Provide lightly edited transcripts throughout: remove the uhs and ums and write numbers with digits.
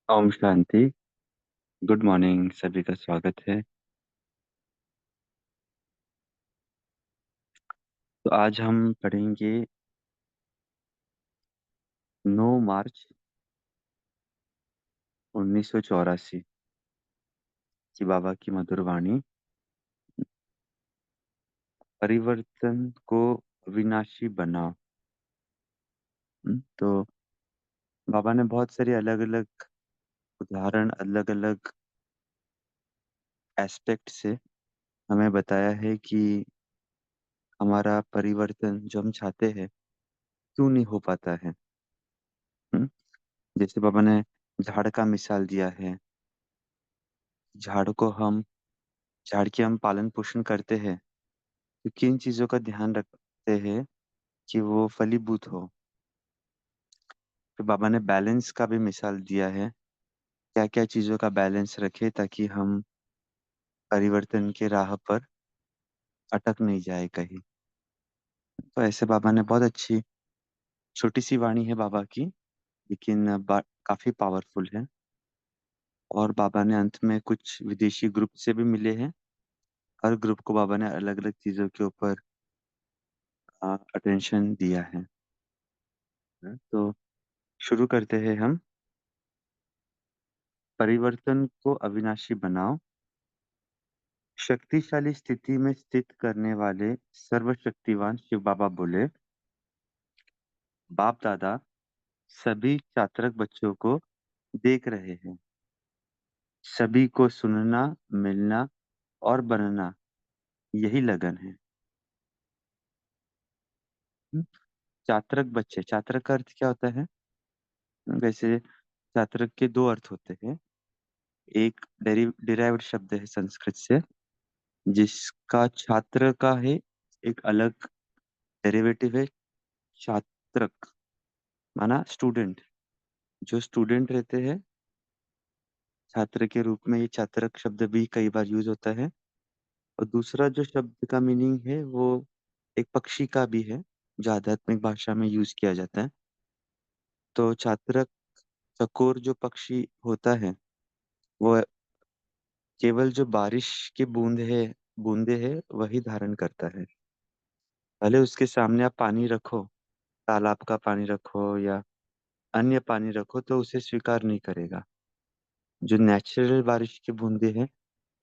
ओम शांति। Good morning, सभी का स्वागत है। तो आज हम पढ़ेंगे 9 मार्च 1984 की बाबा की मधुर वाणी। परिवर्तन को अविनाशी बनाओ। तो बाबा ने बहुत सारी अलग अलग उदाहरण, अलग अलग एस्पेक्ट से हमें बताया है कि हमारा परिवर्तन जो हम चाहते हैं क्यों नहीं हो पाता है। हम्म, जैसे बाबा ने झाड़ का मिसाल दिया है। झाड़ को हम झाड़ की हम पालन पोषण करते हैं तो किन चीजों का ध्यान रखते हैं कि वो फलीभूत हो। फिर बाबा ने बैलेंस का भी मिसाल दिया है, क्या क्या चीजों का बैलेंस रखे ताकि हम परिवर्तन के राह पर अटक नहीं जाए कहीं। तो ऐसे बाबा ने बहुत अच्छी छोटी सी वाणी है बाबा की, लेकिन काफी पावरफुल है। और बाबा ने अंत में कुछ विदेशी ग्रुप से भी मिले हैं। हर ग्रुप को बाबा ने अलग अलग चीजों के ऊपर अटेंशन दिया है। तो शुरू करते हैं हम। परिवर्तन को अविनाशी बनाओ। शक्तिशाली स्थिति में स्थित करने वाले सर्वशक्तिवान शिव बाबा बोले, बाप दादा सभी चातरक बच्चों को देख रहे हैं। सभी को सुनना, मिलना और बनना, यही लगन है। हम्म, चातरक बच्चे, चातरक का अर्थ क्या होता है? वैसे चातरक के दो अर्थ होते हैं। एक डिराइव्ड शब्द है संस्कृत से, जिसका छात्र का है एक अलग डेरिवेटिव है। छात्रक माना स्टूडेंट। जो स्टूडेंट रहते हैं, छात्र के रूप में ये छात्रक शब्द भी कई बार यूज होता है। और दूसरा जो शब्द का मीनिंग है वो एक पक्षी का भी है, जो आध्यात्मिक भाषा में यूज किया जाता है। तो छात्रक चकोर जो पक्षी होता है वो केवल जो बारिश की बूंदे है वही धारण करता है। भले उसके सामने आप पानी रखो, तालाब का पानी रखो या अन्य पानी रखो, तो उसे स्वीकार नहीं करेगा। जो नेचुरल बारिश की बूंदे हैं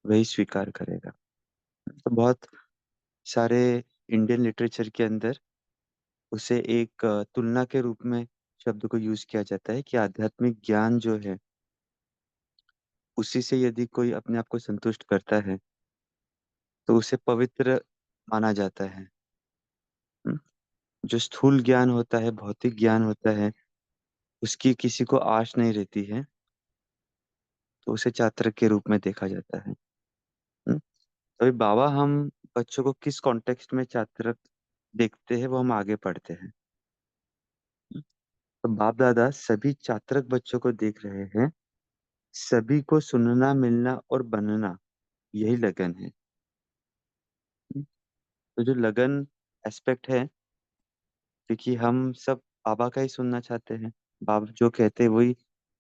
वही स्वीकार करेगा। तो बहुत सारे इंडियन लिटरेचर के अंदर उसे एक तुलना के रूप में शब्द को यूज किया जाता है कि आध्यात्मिक ज्ञान जो है उसी से यदि कोई अपने आप को संतुष्ट करता है तो उसे पवित्र माना जाता है। हम्म? जो स्थूल ज्ञान होता है, भौतिक ज्ञान होता है, उसकी किसी को आश नहीं रहती है, तो उसे चात्रक के रूप में देखा जाता है। हम्म? तो अभी बाबा हम बच्चों को किस कॉन्टेक्स्ट में चात्रक देखते हैं वो हम आगे पढ़ते हैं। तो बाप दादा सभी चात्रक बच्चों को देख रहे हैं। सभी को सुनना, मिलना और बनना, यही लगन है। तो जो लगन एस्पेक्ट है, क्योंकि हम सब बाबा का ही सुनना चाहते हैं, बाबा जो कहते हैं वही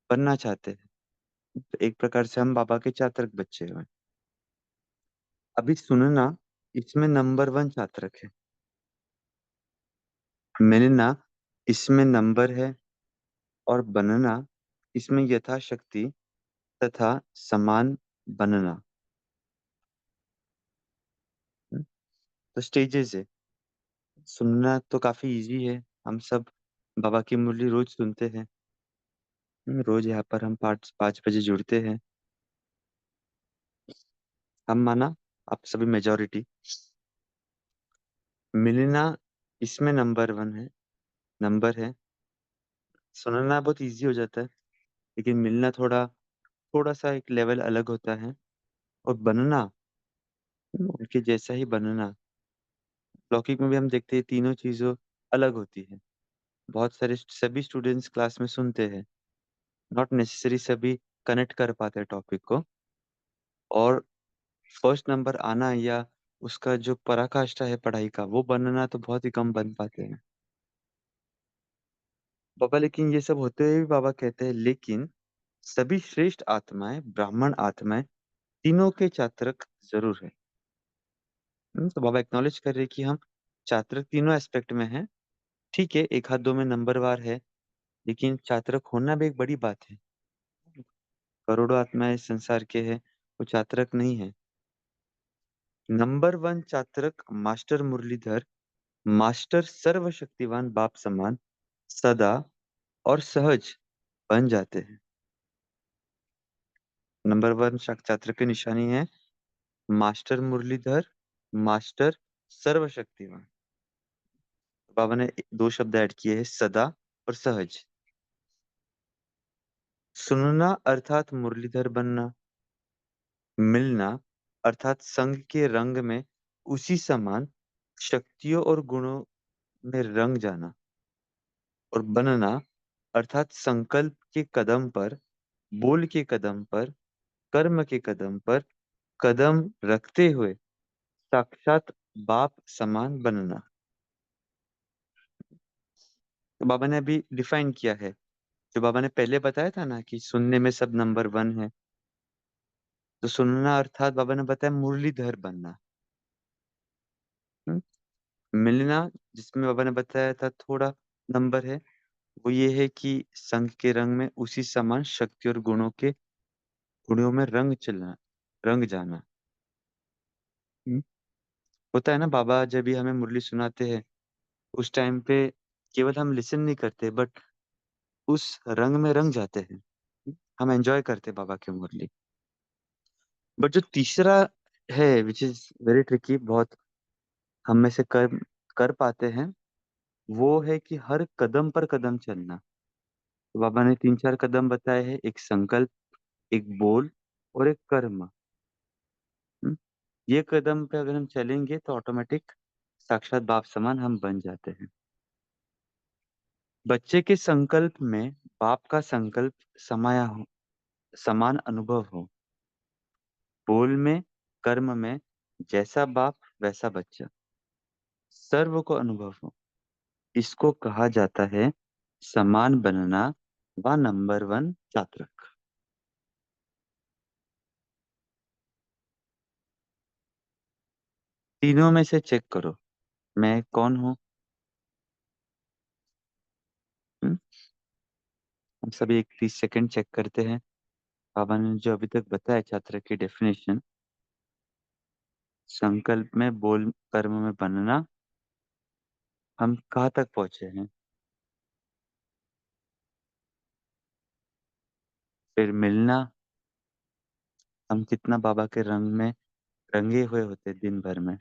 बनना चाहते हैं। तो एक प्रकार से हम बाबा के चात्रक बच्चे हैं। अभी सुनना, इसमें नंबर वन चात्रक है। मिलना, इसमें नंबर है। और बनना, इसमें यथाशक्ति तथा समान बनना। तो स्टेजेस है। सुनना तो काफी इजी है, हम सब बाबा की मुरली रोज सुनते हैं। रोज यहाँ पर हम 5 बजे जुड़ते हैं। हम माना आप सभी मेजोरिटी। मिलना, इसमें नंबर वन है, नंबर है। सुनना बहुत इजी हो जाता है, लेकिन मिलना थोड़ा थोड़ा सा एक लेवल अलग होता है। और बनना, उनके जैसा ही बनना। लौकिक में भी हम देखते हैं तीनों चीजों अलग होती है। बहुत सारे सभी स्टूडेंट्स क्लास में सुनते हैं, नॉट नेसेसरी सभी कनेक्ट कर पाते हैं टॉपिक को। और फर्स्ट नंबर आना या उसका जो पराकाष्ठा है पढ़ाई का वो बनना तो बहुत ही कम बन पाते हैं। बाबा लेकिन ये सब होते हुए भी बाबा कहते हैं, लेकिन सभी श्रेष्ठ आत्माएं, ब्राह्मण आत्माएं, तीनों के चात्रक जरूर है। तो बाबा एक्नॉलेज कर रहे कि हम चात्रक तीनों एस्पेक्ट में हैं। ठीक है, एक हाथ दो में नंबरवार है, लेकिन चात्रक होना भी एक बड़ी बात है। करोड़ों आत्माएं इस संसार के हैं, वो चात्रक नहीं है। नंबर वन चात्रक मास्टर मुरलीधर, मास्टर सर्वशक्तिवान बाप समान, सदा और सहज बन जाते हैं। नंबर वन चात्रक की निशानी है मास्टर मुरलीधर, मास्टर सर्वशक्तिवान। बाबा ने दो शब्द ऐड किए हैं, सदा और सहज। सुनना अर्थात मुरलीधर बनना, मिलना अर्थात संग के रंग में उसी समान शक्तियों और गुणों में रंग जाना, और बनना अर्थात संकल्प के कदम पर, बोल के कदम पर, कर्म के कदम पर कदम रखते हुए साक्षात बाप समान बनना। तो बाबा ने अभी डिफाइन किया है, जो बाबा ने पहले बताया था ना कि सुनने में सब नंबर वन है। तो सुनना अर्थात बाबा ने बताया मुरलीधर बनना। हम्म? मिलना, जिसमें बाबा ने बताया था थोड़ा नंबर है, वो ये है कि संघ के रंग में उसी समान शक्ति और गुणों में रंग चलना, रंग जाना। हम्म? होता है ना, बाबा जब भी हमें मुरली सुनाते हैं उस टाइम पे केवल हम लिसन नहीं करते, बट उस रंग में रंग जाते हैं। हम एंजॉय करते हैं बाबा की मुरली। बट जो तीसरा है, विच इज वेरी ट्रिकी, बहुत हम में से कर कर पाते हैं, वो है कि हर कदम पर कदम चलना। तो बाबा ने तीन चार कदम बताए हैं, एक संकल्प, एक बोल और एक कर्म। हम्म? ये कदम पे अगर हम चलेंगे तो ऑटोमेटिक साक्षात बाप समान हम बन जाते हैं। बच्चे के संकल्प में बाप का संकल्प समाया हो, समान अनुभव हो। बोल में, कर्म में जैसा बाप वैसा बच्चा, सर्व को अनुभव हो। इसको कहा जाता है समान बनना व नंबर वन चात्रक। तीनों में से चेक करो, मैं कौन हूँ। हम्म? हम सभी एक 30 सेकंड चेक करते हैं। बाबा ने जो अभी तक बताया छात्र की डेफिनेशन, संकल्प में, बोल, कर्म में बनना, हम कहाँ तक पहुंचे हैं। फिर मिलना, हम कितना बाबा के रंग में रंगे हुए होते हैं दिन भर में,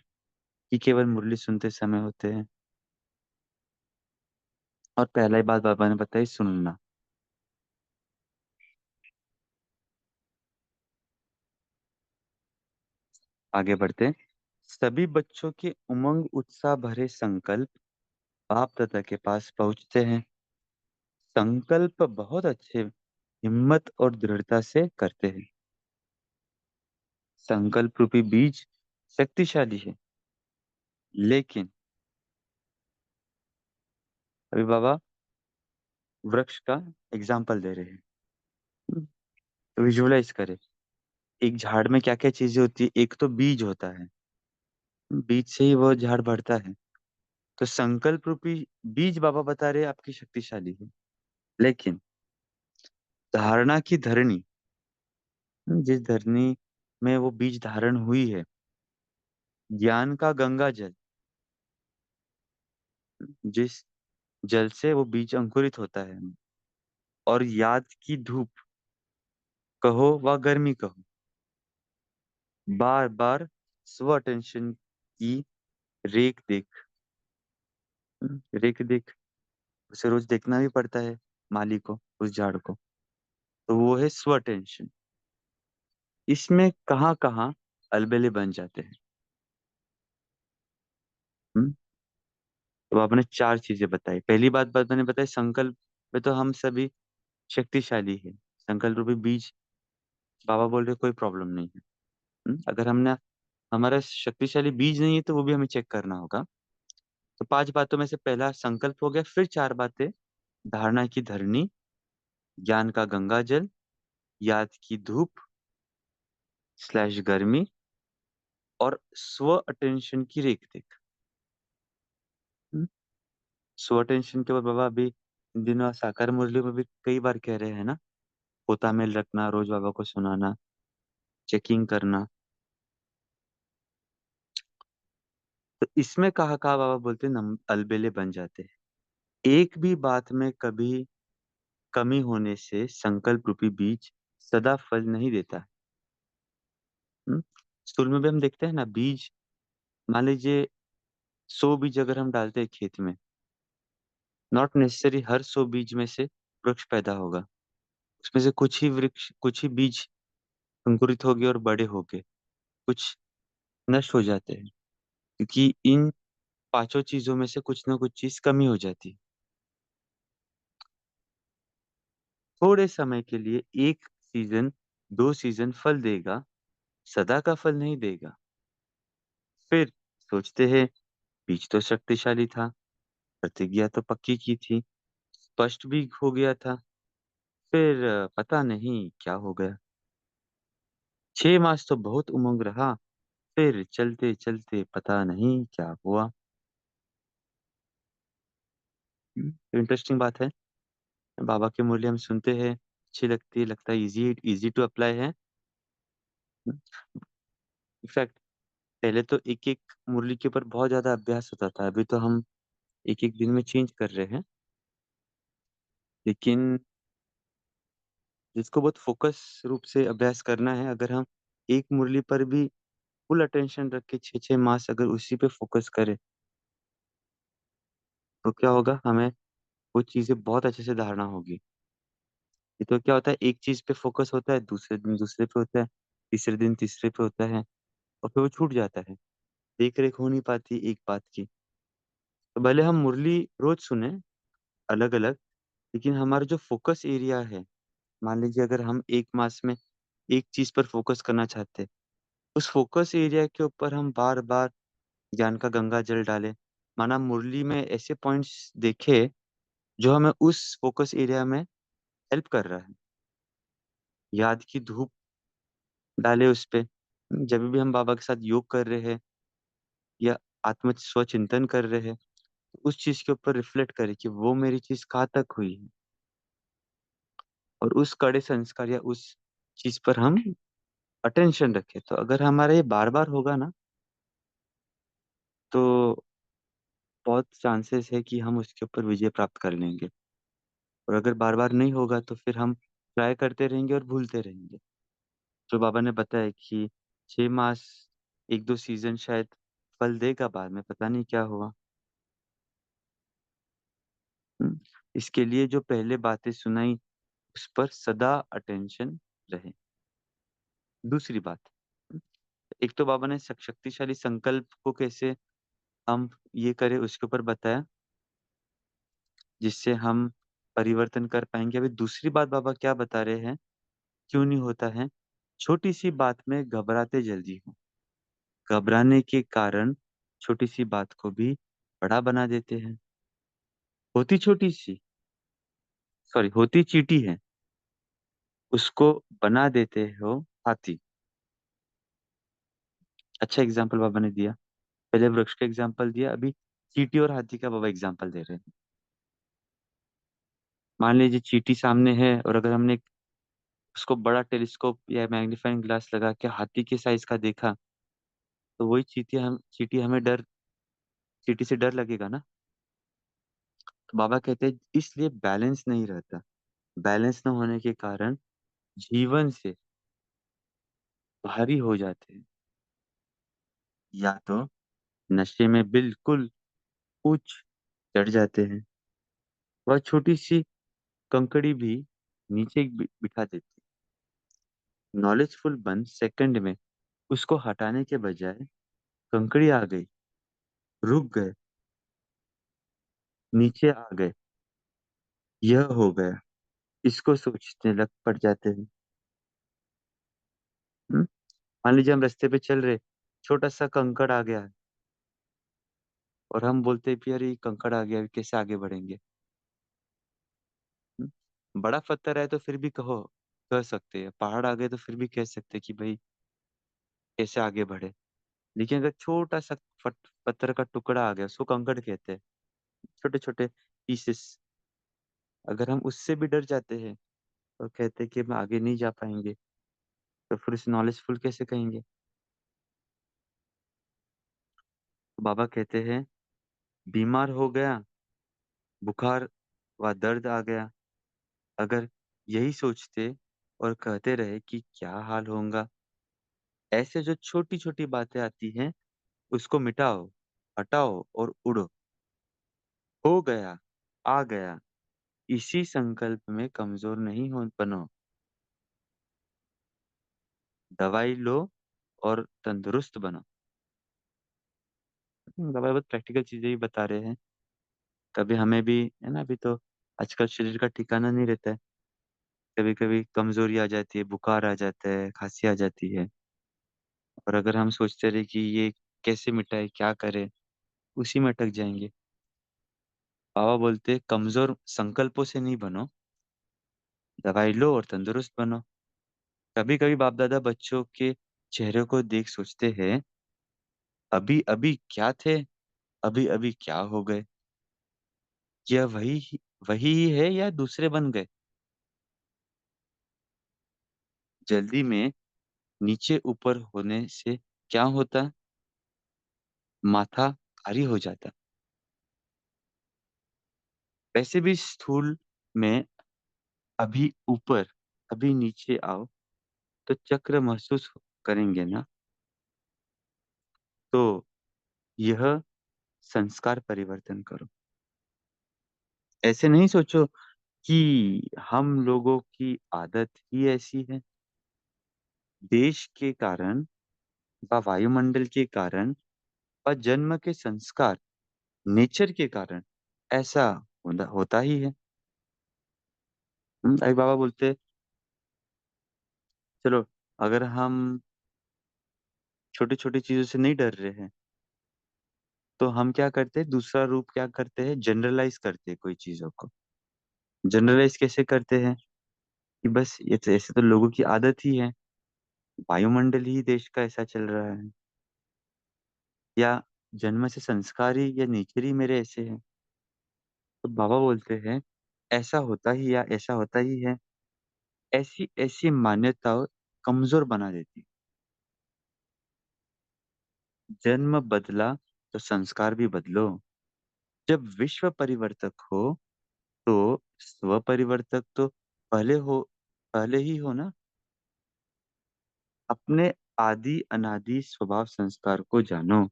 कि केवल मुरली सुनते समय होते हैं। और पहला ही बात बाबा ने बताई, सुनना। आगे बढ़ते हैं। सभी बच्चों के उमंग उत्साह भरे संकल्प बाप दादा के पास पहुंचते हैं। संकल्प बहुत अच्छे हिम्मत और दृढ़ता से करते हैं। संकल्प रूपी बीज शक्तिशाली है, लेकिन अभी बाबा वृक्ष का एग्जाम्पल दे रहे हैं। विजुअलाइज करें, एक झाड़ में क्या क्या चीजें होती है। एक तो बीज होता है, बीज से ही वो झाड़ बढ़ता है। तो संकल्प रूपी बीज बाबा बता रहे हैं आपकी शक्तिशाली है, लेकिन धारणा की धरनी, जिस धरनी में वो बीज धारण हुई है, ज्ञान का गंगा जल, जिस जल से वो बीज अंकुरित होता है, और याद की धूप कहो व गर्मी कहो, बार बार स्व अटेंशन की रेख देख। रेख देख, उसे रोज देखना भी पड़ता है, माली को, उस झाड़ को। तो वो है स्व अटेंशन। इसमें कहाँ कहाँ अलबेले बन जाते हैं। हम्म? तो आपने चार चीजें बताई। पहली बात मैंने बताई, संकल्प में तो हम सभी शक्तिशाली है। संकल्प रूपी बीज बाबा बोल रहे कोई प्रॉब्लम नहीं है। अगर हमने हमारा शक्तिशाली बीज नहीं है तो वो भी हमें चेक करना होगा। तो पांच बातों में से पहला संकल्प हो गया, फिर चार बातें, धारणा की धरनी, ज्ञान का गंगा जल, याद की धूप स्लैश गर्मी और स्व अटेंशन की रेख देख। हम्म, स्व अटेंशन के बाद बाबा अभी इन दिनों साकार मुरली में भी कई बार कह रहे हैं ना, पोता मेल रखना, रोज बाबा को सुनाना, चेकिंग करना। तो इसमें कहा कहा बाबा बोलते हैं अलबेले बन जाते हैं। एक भी बात में कभी कमी होने से संकल्प रूपी बीज सदा फल नहीं देता। हम्म? स्कूल में भी हम देखते हैं ना, बीज, मान लीजिए 100 बीज अगर हम डालते हैं खेत में, नॉट नेसेसरी हर 100 बीज में से वृक्ष पैदा होगा। उसमें से कुछ ही वृक्ष, कुछ ही बीज अंकुरित होंगे और बड़े होंगे, कुछ नष्ट हो जाते हैं, क्योंकि इन पांचों चीजों में से कुछ ना कुछ चीज कमी हो जाती है। थोड़े समय के लिए एक सीजन, 2 सीजन फल देगा, सदा का फल नहीं देगा। फिर सोचते हैं बीज तो शक्तिशाली था, प्रतिज्ञा तो पक्की की थी, स्पष्ट भी हो गया था, फिर पता नहीं क्या हो गया। 6 मास तो बहुत उमंग रहा, फिर चलते चलते पता नहीं क्या हुआ। इंटरेस्टिंग बात है। बाबा के मूल्य हम सुनते हैं, अच्छी लगती है, लगता है इजी इजी टू अप्लाई है। इनफैक्ट पहले तो एक एक मुरली के ऊपर बहुत ज्यादा अभ्यास होता था, अभी तो हम एक एक दिन में चेंज कर रहे हैं। लेकिन जिसको बहुत फोकस रूप से अभ्यास करना है, अगर हम एक मुरली पर भी फुल अटेंशन रख के 6 6 मास अगर उसी पे फोकस करें, तो क्या होगा, हमें वो चीजें बहुत अच्छे से धारणा होगी। ये तो क्या होता है, एक चीज पे फोकस होता है, दूसरे दिन दूसरे पे होता है, तीसरे दिन तीसरे पे होता है, और फिर वो छूट जाता है, देख रेख हो नहीं पाती एक बात की। तो भले हम मुरली रोज सुने अलग अलग, लेकिन हमारा जो फोकस एरिया है, मान लीजिए अगर हम 1 मास में एक चीज पर फोकस करना चाहते हैं, उस फोकस एरिया के ऊपर हम बार बार ज्ञान का गंगा जल डालें। माना मुरली में ऐसे पॉइंट्स देखे जो हमें उस फोकस एरिया में हेल्प कर रहा है, याद की धूप डाले उस पे। जब भी हम बाबा के साथ योग कर रहे हैं या आत्म स्वचिंतन कर रहे हैं, तो उस चीज के ऊपर रिफ्लेक्ट करें कि वो मेरी चीज कहाँ तक हुई है, और उस कड़े संस्कार या उस चीज पर हम अटेंशन रखें। तो अगर हमारा ये बार बार होगा ना, तो बहुत चांसेस है कि हम उसके ऊपर विजय प्राप्त कर लेंगे। और अगर बार बार नहीं होगा तो फिर हम ट्राई करते रहेंगे और भूलते रहेंगे। जो बाबा ने बताया कि 6 मास, 1 2 सीजन शायद फल देगा, बाद में पता नहीं क्या हुआ। हम्म, इसके लिए जो पहले बातें सुनाई उस पर सदा अटेंशन रहे। दूसरी बात, हम्म, एक तो बाबा ने शक्तिशाली संकल्प को कैसे हम ये करें उसके ऊपर बताया, जिससे हम परिवर्तन कर पाएंगे। अभी दूसरी बात बाबा क्या बता रहे हैं, क्यों नहीं होता है, छोटी सी बात में घबराते जल्दी हो, घबराने के कारण छोटी सी बात को भी बड़ा बना देते हैं। होती छोटी सी, सॉरी, होती चीटी है, उसको बना देते हो हाथी। अच्छा एग्जाम्पल बाबा ने दिया, पहले वृक्ष का एग्जाम्पल दिया, अभी चींटी और हाथी का बाबा एग्जाम्पल दे रहे हैं। मान लीजिए चींटी सामने है, और अगर हमने उसको बड़ा टेलीस्कोप या मैग्नीफाइंग ग्लास लगा के हाथी के साइज का देखा, तो वही चींटी हमें चींटी से डर लगेगा ना। तो बाबा कहते हैं इसलिए बैलेंस नहीं रहता, बैलेंस न होने के कारण जीवन से भारी हो जाते हैं, या तो नशे में बिल्कुल उच्च चढ़ जाते हैं, वह छोटी सी कंकड़ी भी नीचे बिठा देती है। नॉलेजफुल बन सेकंड में उसको हटाने के बजाय कंकड़ी आ गई, रुक गए, नीचे आ गए, यह हो गया, इसको सोचने लग पड़ जाते हैं। हम्म? मान लीजिए हम रास्ते पे चल रहे, छोटा सा कंकड़ आ गया है, और हम बोलते हैं कि अरे ये कंकड़ आ गया, अभी कैसे आगे बढ़ेंगे। बड़ा पत्थर है तो फिर भी कहो, कह सकते हैं, पहाड़ आ गए तो फिर भी कह सकते हैं कि भाई कैसे आगे बढ़े। लेकिन अगर छोटा सा पत्थर का टुकड़ा आ गया, उसको कंकड़ कहते हैं, छोटे छोटे पीसेस, अगर हम उससे भी डर जाते हैं और कहते हैं कि हम आगे नहीं जा पाएंगे, तो फिर उसे नॉलेजफुल कैसे कहेंगे? तो बाबा कहते हैं, बीमार हो गया, बुखार व दर्द आ गया, अगर यही सोचते और कहते रहे कि क्या हाल होगा, ऐसे जो छोटी छोटी बातें आती हैं उसको मिटाओ, हटाओ और उड़ो। हो गया, आ गया, इसी संकल्प में कमजोर नहीं हो बनो। दवाई लो और तंदुरुस्त बनो। दवाई बहुत प्रैक्टिकल चीजें ही बता रहे हैं। कभी हमें भी है ना, अभी तो आजकल शरीर का ठिकाना नहीं रहता है। कभी कभी कमजोरी आ जाती है, बुखार आ जाता है, खांसी आ जाती है, और अगर हम सोचते रहे कि ये कैसे मिटाए, क्या करे, उसी में अटक जाएंगे। बाबा बोलते कमजोर संकल्पों से नहीं बनो, दवाई लो और तंदुरुस्त बनो। कभी कभी बाप दादा बच्चों के चेहरे को देख सोचते हैं, अभी अभी क्या थे, अभी अभी क्या हो गए, यह वही ही है या दूसरे बन गए। जल्दी में नीचे ऊपर होने से क्या होता, माथा भारी हो जाता। वैसे भी स्थूल में अभी ऊपर अभी नीचे आओ तो चक्र महसूस करेंगे ना। तो यह संस्कार परिवर्तन करो। ऐसे नहीं सोचो कि हम लोगों की आदत ही ऐसी है, देश के कारण व वायुमंडल के कारण व जन्म के संस्कार, नेचर के कारण ऐसा होता ही है। आई बाबा बोलते, चलो, अगर हम छोटी छोटी चीजों से नहीं डर रहे हैं, तो हम क्या करते हैं, दूसरा रूप क्या करते हैं, जनरलाइज करते हैं कोई चीजों को। जनरलाइज कैसे करते हैं कि बस ये तो ऐसे तो लोगों की आदत ही है, वायुमंडल ही देश का ऐसा चल रहा है, या जन्म से संस्कार ही या नेचर ही मेरे ऐसे हैं। तो बाबा बोलते हैं, ऐसा होता ही या ऐसा होता ही है, ऐसी ऐसी मान्यताओं कमजोर बना देती। जन्म बदला तो संस्कार भी बदलो। जब विश्व परिवर्तक हो तो स्व परिवर्तक तो पहले ही हो ना। अपने आदि अनादि स्वभाव संस्कार को जानो।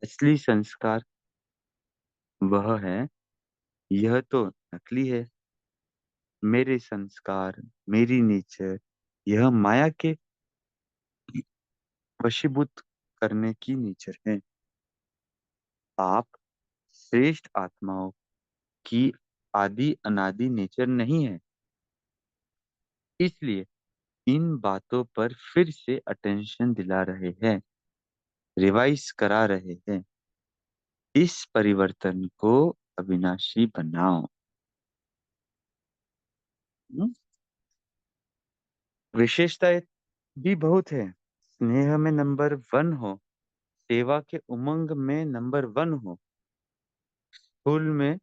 असली संस्कार वह है, यह तो नकली है। मेरे संस्कार, मेरी नेचर, यह माया के वशीभूत करने की नेचर है। आप श्रेष्ठ आत्माओं की आदि अनादि नेचर नहीं है। इसलिए इन बातों पर फिर से अटेंशन दिला रहे हैं, रिवाइज करा रहे हैं। इस परिवर्तन को अविनाशी बनाओ। हम्म? विशेषताएं भी बहुत है। स्नेह में नंबर वन हो, सेवा के उमंग में नंबर वन हो, स्कूल में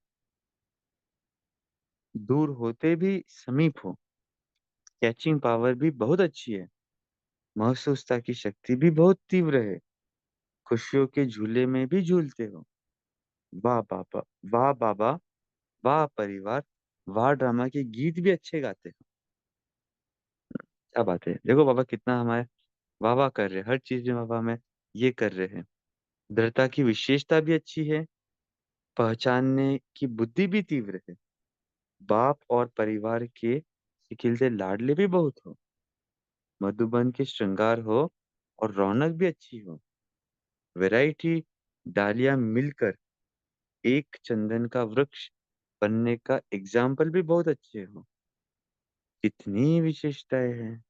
दूर होते भी समीप हो, कैचिंग पावर भी बहुत अच्छी है, महसूसता की शक्ति भी बहुत तीव्र है, खुशियों के झूले में भी झूलते हो। वाह बाबा, वाह बाबा, वाह परिवार, वाह ड्रामा के गीत भी अच्छे गाते हो। क्या बात है, देखो बाबा कितना हमारे वाह वाह कर रहे हैं, हर चीज में बाबा में ये कर रहे हैं। दृढ़ता की विशेषता भी अच्छी है, पहचानने की बुद्धि भी तीव्र है, बाप और परिवार के खिलते लाडले भी बहुत हो, मधुबन के श्रृंगार हो और रौनक भी अच्छी हो, वैरायटी डालियां मिलकर एक चंदन का वृक्ष बनने का एग्जाम्पल भी बहुत अच्छे हो। कितनी विशेषताएं हैं,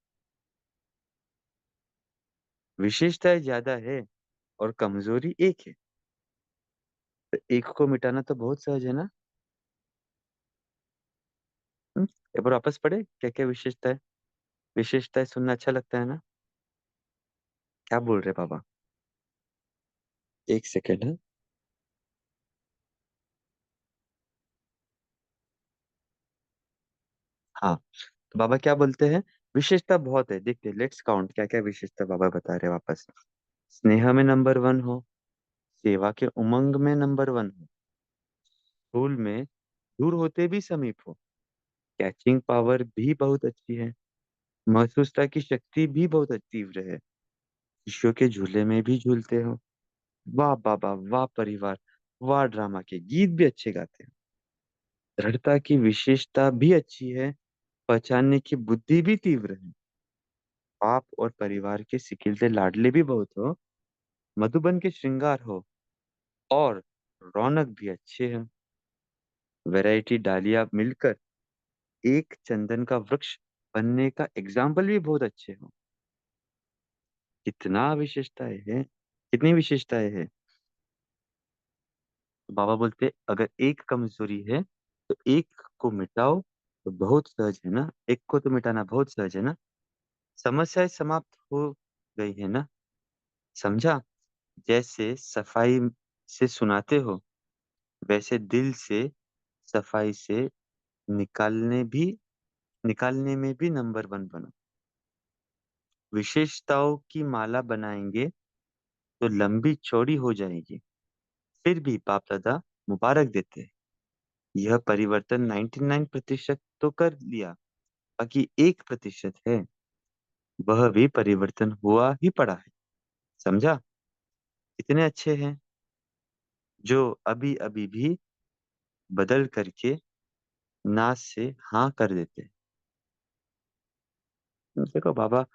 विशेषताएं ज्यादा है और कमजोरी एक है, तो एक को मिटाना तो बहुत सहज है ना। एक बार वापस पढ़े क्या क्या विशेषता है। विशेषताएं सुनना अच्छा लगता है ना? क्या बोल रहे पापा? एक सेकेंड है। हाँ, तो बाबा क्या बोलते हैं? विशेषता बहुत है, देखते लेट्स काउंट क्या क्या विशेषता बाबा बता रहे हैं वापस। स्नेह में नंबर वन हो, सेवा के उमंग में नंबर वन हो, स्कूल में दूर होते भी समीप हो, कैचिंग पावर भी बहुत अच्छी है, महसूसता की शक्ति भी बहुत तीव्र है, शिष्यों के झूले में भी झूलते हो, वाह बाबा वाह परिवार, वाह ड्रामा के गीत भी अच्छे गाते हैं, दृढ़ता की विशेषता भी अच्छी है, पहचानने की बुद्धि भी तीव्र है, आप और परिवार के सिकिलते लाडले भी बहुत हो, मधुबन के श्रृंगार हो, और रौनक भी अच्छे हैं, वैरायटी डालियां मिलकर एक चंदन का वृक्ष बनने का एग्जाम्पल भी बहुत अच्छे हो। कितना विशेषताएं हैं, कितनी विशेषताएं हैं। तो बाबा बोलते अगर एक कमजोरी है तो एक को मिटाओ तो बहुत सहज है ना, एक को तो मिटाना बहुत सहज है ना, समस्याएं समाप्त हो गई है ना, समझा? जैसे सफाई से सुनाते हो वैसे दिल से सफाई से निकालने भी निकालने में भी नंबर वन बनो। विशेषताओं की माला बनाएंगे तो लंबी चौड़ी हो जाएगी, फिर भी बाप दादा मुबारक देते हैं। यह परिवर्तन 99% तो कर लिया, बाकी 1% है, वह भी परिवर्तन हुआ ही पड़ा है, समझा? इतने अच्छे हैं जो अभी अभी भी बदल करके ना से हाँ कर देते हैं। देखो बाबा,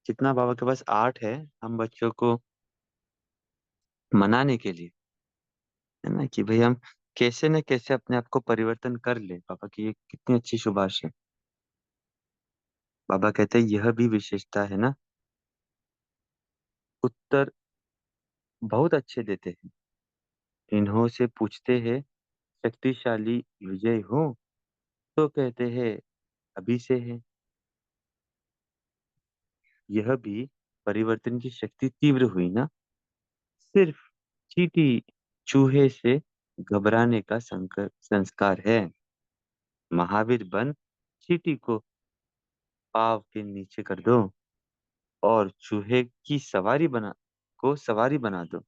जितना बाबा के पास आर्ट है हम बच्चों को मनाने के लिए, है ना, कि भाई हम कैसे न कैसे अपने आप को परिवर्तन कर ले, पापा की ये कितनी अच्छी शुभाश है। बाबा कहते हैं यह भी विशेषता है ना, उत्तर बहुत अच्छे देते हैं, इन्हों से पूछते हैं शक्तिशाली विजय हो तो कहते हैं अभी से है। यह भी परिवर्तन की शक्ति तीव्र हुई ना, सिर्फ चींटी चूहे से घबराने का संस्कार है, महावीर बन चींटी को पाव के नीचे कर दो और चूहे की सवारी बना दो,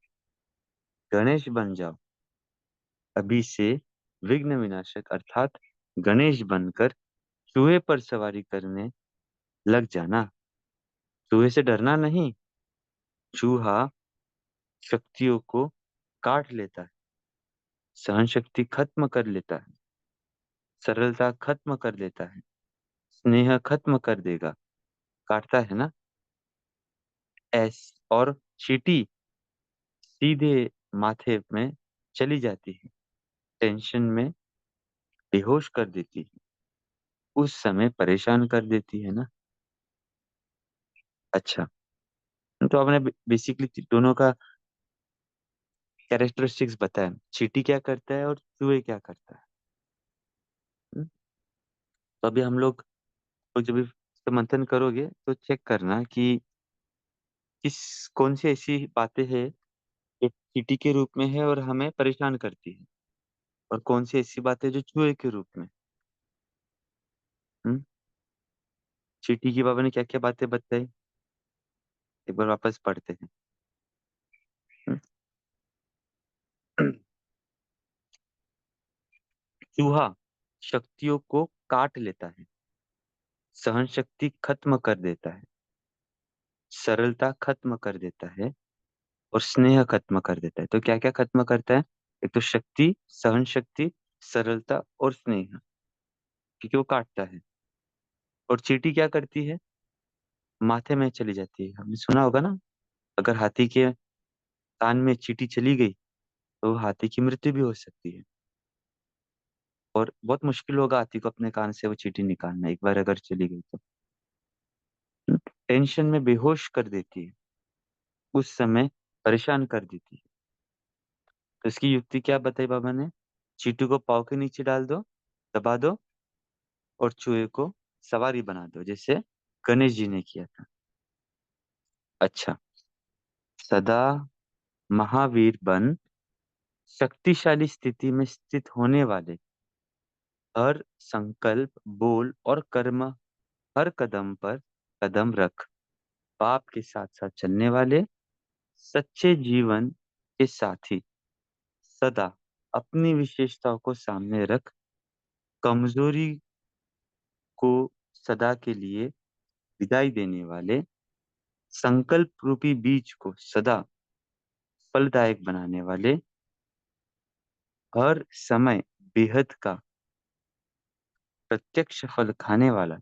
गणेश बन जाओ अभी से, विघ्न विनाशक अर्थात गणेश बनकर चूहे पर सवारी करने लग जाना। चूहे से डरना नहीं, चूहा शक्तियों को काट लेता है, सहन शक्ति खत्म कर लेता है, सरलता खत्म कर देता है, स्नेह खत्म कर देगा, काटता है ना, एस और चींटी सीधे माथे में चली जाती है, टेंशन में बेहोश कर देती है, उस समय परेशान कर देती है ना। अच्छा, तो आपने बेसिकली दोनों का कैरेक्टरिस्टिक्स बताया, चींटी क्या करता है और चूहे क्या करता है। हम्म? तो अभी हम लोग तो जब भी मंथन करोगे तो चेक करना कि किस कौन सी ऐसी बातें हैं जो चींटी के रूप में है और हमें परेशान करती है, और कौन सी ऐसी बातें जो चूहे के रूप में। हम्म? चींटी की बाबा ने क्या क्या बातें बताई, एक बार वापस पढ़ते हैं। हम्म? चूहा शक्तियों को काट लेता है, सहन शक्ति खत्म कर देता है, सरलता खत्म कर देता है, और स्नेह खत्म कर देता है। तो क्या क्या खत्म करता है? एक तो शक्ति, सहन शक्ति, सरलता और स्नेह, क्योंकि वो काटता है। और चींटी क्या करती है? माथे में चली जाती है, हमने सुना होगा ना, अगर हाथी के कान में चींटी चली गई तो हाथी की मृत्यु भी हो सकती है, और बहुत मुश्किल होगा हाथी को अपने कान से वो चींटी निकालना एक बार अगर चली गई तो। टेंशन में बेहोश कर देती है, उस समय परेशान कर देती है। तो इसकी युक्ति क्या बताई बाबा ने? चींटी को पाँव के नीचे डाल दो, दबा दो, और चूहे को सवारी बना दो, जैसे गणेश जी ने किया था। अच्छा। सदा महावीर बन शक्तिशाली स्थिति में स्थित होने वाले, हर संकल्प बोल और कर्म, हर कदम पर कदम रख, बाप के साथ साथ चलने वाले, सच्चे जीवन के साथी, सदा अपनी विशेषताओं को सामने रख, कमजोरी को सदा के लिए विदाई देने वाले, संकल्प रूपी बीज को सदा फलदायक बनाने वाले, हर समय बेहद का प्रत्यक्ष फल खाने वाला,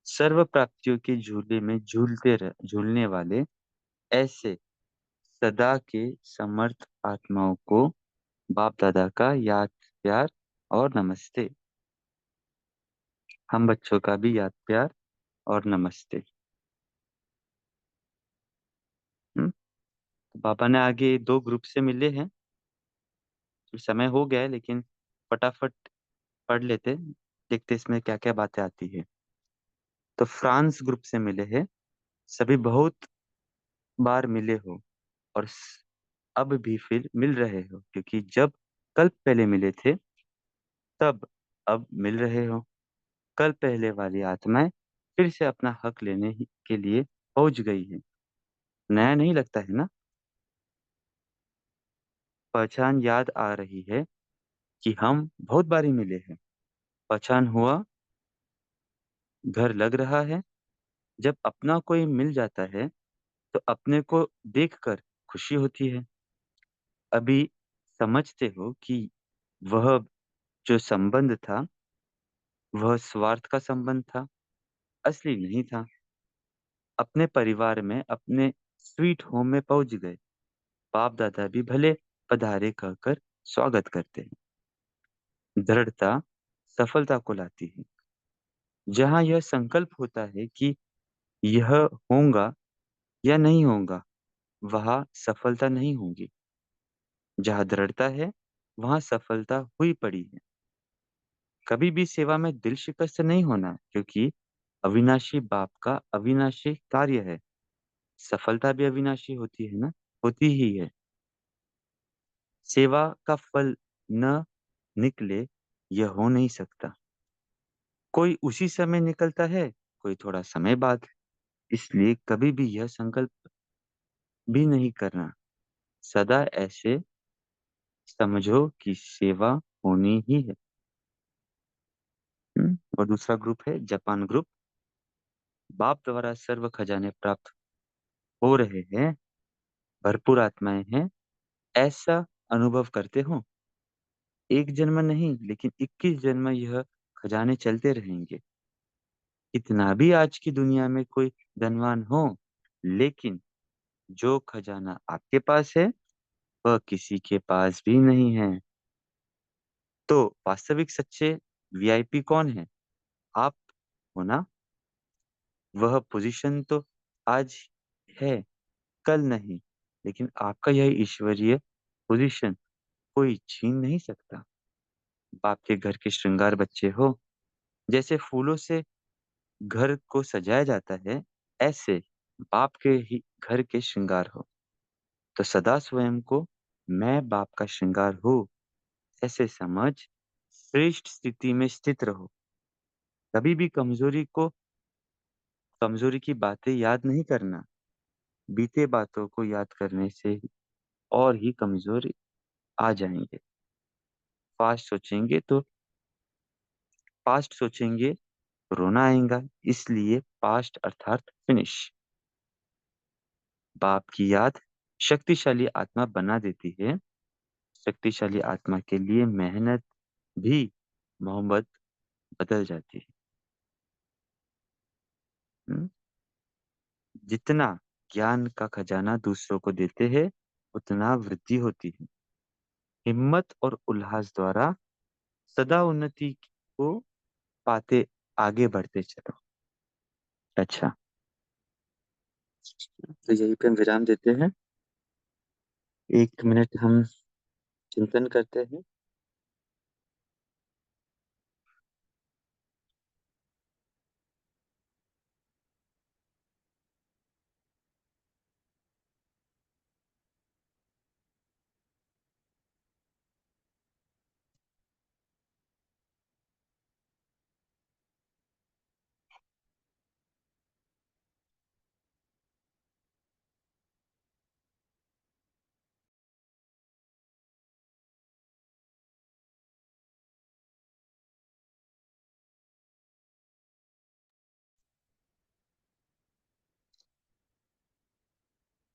सर्व प्राप्तियों के झूले में झूलने वाले, ऐसे सदा के समर्थ आत्माओं को बाप दादा का याद प्यार और नमस्ते। हम बच्चों का भी याद प्यार और नमस्ते। तो पापा ने आगे दो ग्रुप से मिले हैं। तो समय हो गया है, लेकिन फटाफट पढ़ लेते, देखते इसमें क्या क्या बातें आती है। तो फ्रांस ग्रुप से मिले हैं। सभी बहुत बार मिले हो और अब भी फिर मिल रहे हो, क्योंकि जब कल पहले मिले थे तब अब मिल रहे हो। कल पहले वाली आत्माएं फिर से अपना हक के लिए पहुंच गई है। नया नहीं लगता है ना? पहचान याद आ रही है कि हम बहुत बारी मिले हैं। पहचान हुआ, घर लग रहा है। जब अपना कोई मिल जाता है तो अपने को देखकर खुशी होती है। अभी समझते हो कि वह जो संबंध था वह स्वार्थ का संबंध था, असली नहीं था। अपने परिवार में, अपने स्वीट होम में पहुंच गए। बाप दादा भी भले पधारे कहकर स्वागत करते हैं। दृढ़ता सफलता को लाती है। जहां यह संकल्प होता है कि यह होगा या नहीं होगा, वहां सफलता नहीं होगी। जहां दृढ़ता है वहां सफलता हुई पड़ी है। कभी भी सेवा में दिल शिकस्त नहीं होना, क्योंकि अविनाशी बाप का अविनाशी कार्य है। सफलता भी अविनाशी होती है ना, होती ही है। सेवा का फल न निकले, यह हो नहीं सकता। कोई उसी समय निकलता है, कोई थोड़ा समय बाद। इसलिए कभी भी यह संकल्प भी नहीं करना। सदा ऐसे समझो कि सेवा होनी ही है। और दूसरा ग्रुप है जापान ग्रुप। बाप द्वारा सर्व खजाने प्राप्त हो रहे हैं, भरपूर आत्माएं हैं, ऐसा अनुभव करते हो। एक जन्म नहीं, लेकिन 21 जन्म यह खजाने चलते रहेंगे। इतना भी आज की दुनिया में कोई धनवान हो, लेकिन जो खजाना आपके पास है वह किसी के पास भी नहीं है। तो वास्तविक सच्चे वीआईपी कौन है? आप हो ना। वह पोजीशन तो आज है, कल नहीं, लेकिन आपका यह ईश्वरीय पोजीशन कोई छीन नहीं सकता। बाप के घर के श्रृंगार बच्चे हो। जैसे फूलों से घर को सजाया जाता है, ऐसे बाप के ही घर के श्रृंगार हो। तो सदा स्वयं को मैं बाप का श्रृंगार हूँ ऐसे समझ श्रेष्ठ स्थिति में स्थित रहो। कभी भी कमजोरी की बातें याद नहीं करना। बीते बातों को याद करने से और ही कमजोरी आ जाएंगे। पास्ट सोचेंगे तो पास्ट सोचेंगे तो रोना आएगा। इसलिए पास्ट अर्थात फिनिश। बाप की याद शक्तिशाली आत्मा बना देती है। शक्तिशाली आत्मा के लिए मेहनत भी मोहब्बत बदल जाती है। हम्म? जितना ज्ञान का खजाना दूसरों को देते हैं, उतना वृद्धि होती है। हिम्मत और उल्लास द्वारा सदा उन्नति को पाते आगे बढ़ते चलो। अच्छा, तो यहीं पे हम विराम देते हैं। 1 मिनट हम चिंतन करते हैं।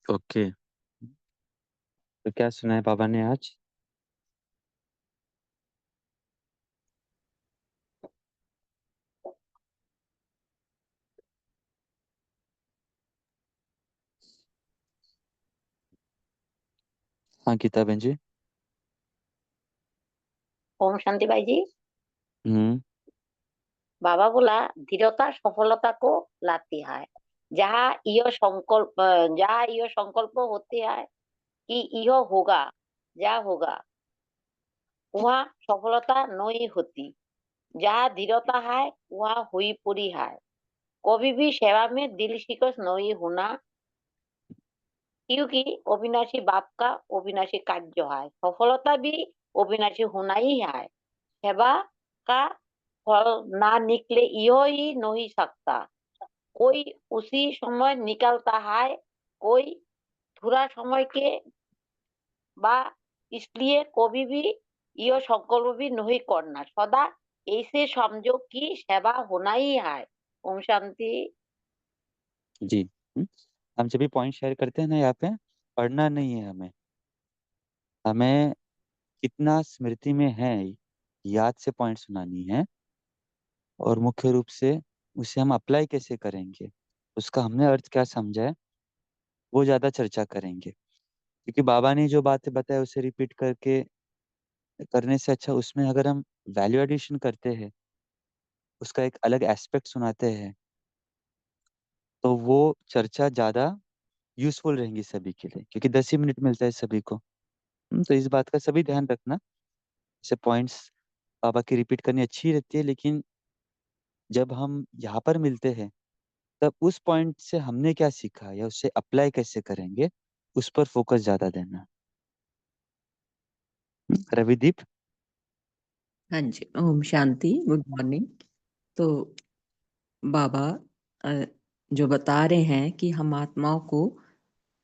ओके। तो क्या सुना है बाबा ने आज? हाँ गीता बहन जी। ओम शांति भाई जी। हम्म। बाबा बोला दृढ़ता सफलता को लाती है। जहाँ यह संकल्प होते हैं कि यह होगा, जा होगा, वहाँ सफलता नहीं होती। जहाँ दृढ़ता है वहाँ हुई पूरी है। कभी भी सेवा में दिल शिकस्त नहीं होना, क्योंकि अविनाशी बाप का अविनाशी कार्य है। सफलता भी अविनाशी होना ही है। सेवा का फल ना निकले यह ही नहीं सकता। कोई उसी समय निकलता है, कोई थोड़ा समय के बा। इसलिए कभी भी यह संकल्प भी नहीं करना, सदा ऐसे समझो कि सेवा होना ही है। ओम शांति। जी। हम जब भी पॉइंट शेयर करते हैं ना यहाँ पे, पढ़ना नहीं है हमें। हमें कितना स्मृति में है, याद से पॉइंट सुनानी है। और मुख्य रूप से उसे हम अप्लाई कैसे करेंगे, उसका हमने अर्थ क्या समझा है, वो ज़्यादा चर्चा करेंगे। क्योंकि बाबा ने जो बातें बताया उसे रिपीट करके करने से अच्छा उसमें अगर हम वैल्यू एडिशन करते हैं, उसका एक अलग एस्पेक्ट सुनाते हैं, तो वो चर्चा ज़्यादा यूजफुल रहेंगी सभी के लिए, क्योंकि 10 ही मिनट मिलता है सभी को। तो इस बात का सभी ध्यान रखना। जैसे पॉइंट्स बाबा की रिपीट करनी अच्छी रहती है, लेकिन जब हम यहाँ पर मिलते हैं तब उस पॉइंट से हमने क्या सीखा या उसे अप्लाई कैसे करेंगे, उस पर फोकस ज्यादा देना। रविदीप। हाँ जी, ओम शांति, गुड मॉर्निंग। तो बाबा जो बता रहे हैं कि हम आत्माओं को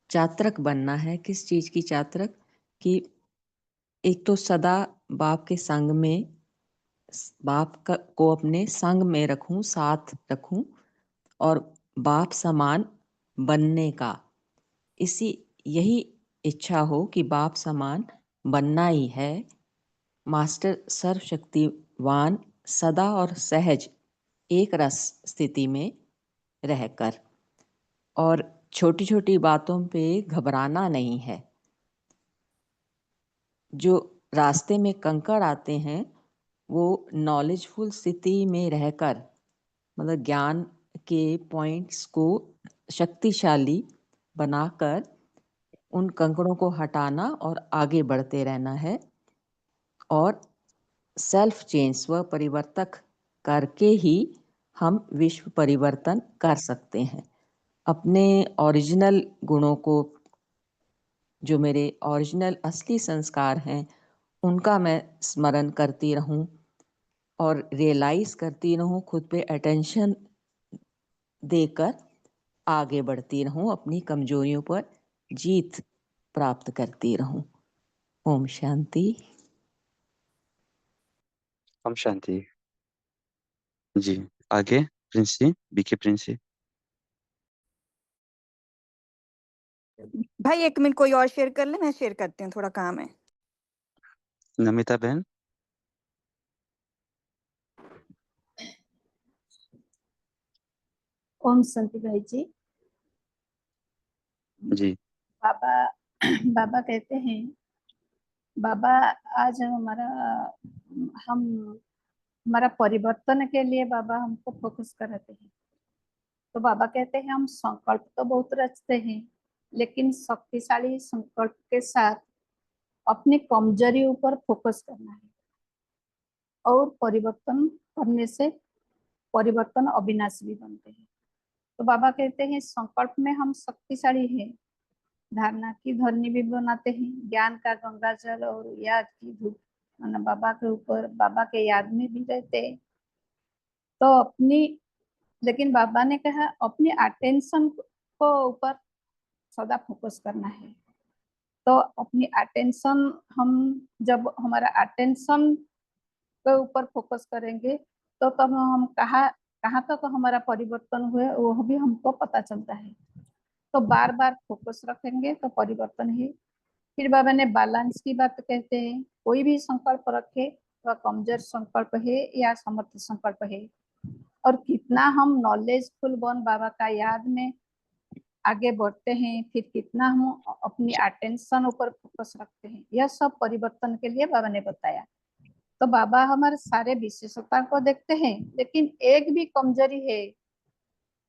चात्रक बनना है। किस चीज की चात्रक? कि एक तो सदा बाप के संग में, को अपने संग में रखूं, साथ रखूं, और बाप समान बनने का, इसी यही इच्छा हो कि बाप समान बनना ही है। मास्टर सर्वशक्तिवान सदा और सहज एक रस स्थिति में रहकर, और छोटी छोटी बातों पे घबराना नहीं है। जो रास्ते में कंकड़ आते हैं वो नॉलेजफुल स्थिति में रहकर, मतलब ज्ञान के पॉइंट्स को शक्तिशाली बनाकर उन कंकड़ों को हटाना और आगे बढ़ते रहना है। और सेल्फ चेंज, स्व परिवर्तक करके ही हम विश्व परिवर्तन कर सकते हैं। अपने ओरिजिनल गुणों को, जो मेरे ओरिजिनल असली संस्कार हैं, उनका मैं स्मरण करती रहूं और रियलाइज करती रहूं, खुद पे अटेंशन देकर आगे बढ़ती रहूं, अपनी कमजोरियों पर जीत प्राप्त करती रहूं। ओम शांति। ओम शांति। जी। आगे प्रिंसी, बीके प्रिंसी। भाई 1 मिनट, कोई और शेयर कर ले, मैं शेयर करती हूँ, थोड़ा काम है। नमिता बहन। ओम शांति भाई जी। जी। बाबा बाबा कहते हैं, बाबा आज हम हमारा परिवर्तन के लिए बाबा हमको फोकस कराते हैं। तो बाबा कहते हैं हम संकल्प तो बहुत रचते हैं, लेकिन शक्तिशाली संकल्प के साथ अपनी कमजोरी ऊपर फोकस करना है। और परिवर्तन करने से परिवर्तन अविनाशी भी बनते हैं। तो बाबा कहते हैं संकल्प में हम शक्तिशाली हैं, धारणा की धरनी भी बनाते हैं, ज्ञान का गंगा जल और याद की धूप बाबा के ऊपर, बाबा के याद में भी रहते हैं। तो लेकिन बाबा ने कहा अपनी अटेंशन को ऊपर सदा फोकस करना है। तो अपनी अटेंशन, हम जब हमारा अटेंशन के ऊपर फोकस करेंगे तो तब हम कहाँ कहाँ तक हमारा परिवर्तन हुए वो भी हमको पता चलता है। तो बार बार फोकस रखेंगे तो परिवर्तन है। फिर बाबा ने बैलेंस की बात कहते हैं, कोई भी संकल्प रखे, वह कमजोर संकल्प है या समर्थ संकल्प है, और कितना हम नॉलेजफुल बन बाबा का याद में आगे बढ़ते हैं, फिर कितना हम अपनी अटेंशन ऊपर फोकस रखते हैं, यह सब परिवर्तन के लिए बाबा ने बताया। तो बाबा हमारे सारे विशेषता को देखते हैं, लेकिन एक भी कमजोरी है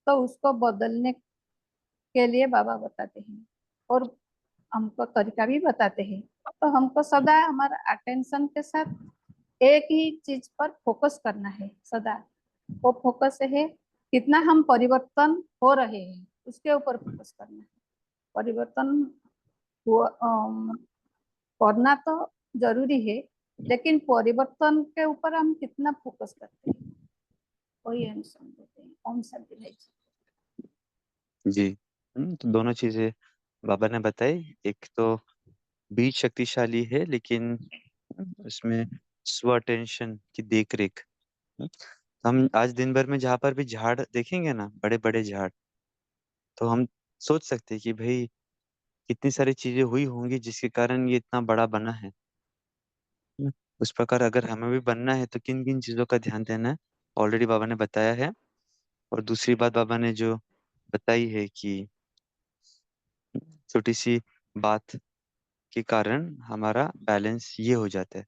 तो उसको बदलने के लिए बाबा बताते हैं और हमको तरीका भी बताते हैं। तो हमको सदा हमारा अटेंशन के साथ एक ही चीज पर फोकस करना है सदा। वो फोकस है कितना हम परिवर्तन हो रहे हैं, उसके ऊपर फोकस करना है। परिवर्तन करना तो जरूरी है, लेकिन परिवर्तन के ऊपर हम कितना फोकस करते हैं, वही हम समझते हैं। ओम शांति भाई जी। जी। तो दोनों चीजें बाबा ने बताई। एक तो बीज शक्तिशाली है, लेकिन उसमें स्व अटेंशन की देख रेख। हम आज दिन भर में जहाँ पर भी झाड़ देखेंगे ना, बड़े बड़े झाड़, तो हम सोच सकते हैं कि भाई कितनी सारी चीजें हुई होंगी जिसके कारण ये इतना बड़ा बना है। हम्म, उस प्रकार अगर हमें भी बनना है तो किन किन चीजों का ध्यान देना है, ऑलरेडी बाबा ने बताया है। और दूसरी बात बाबा ने जो बताई है कि छोटी सी बात के कारण हमारा बैलेंस ये हो जाता है,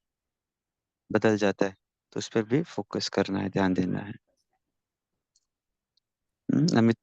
बदल जाता है। तो उस पर भी फोकस करना है, ध्यान देना है। अमित,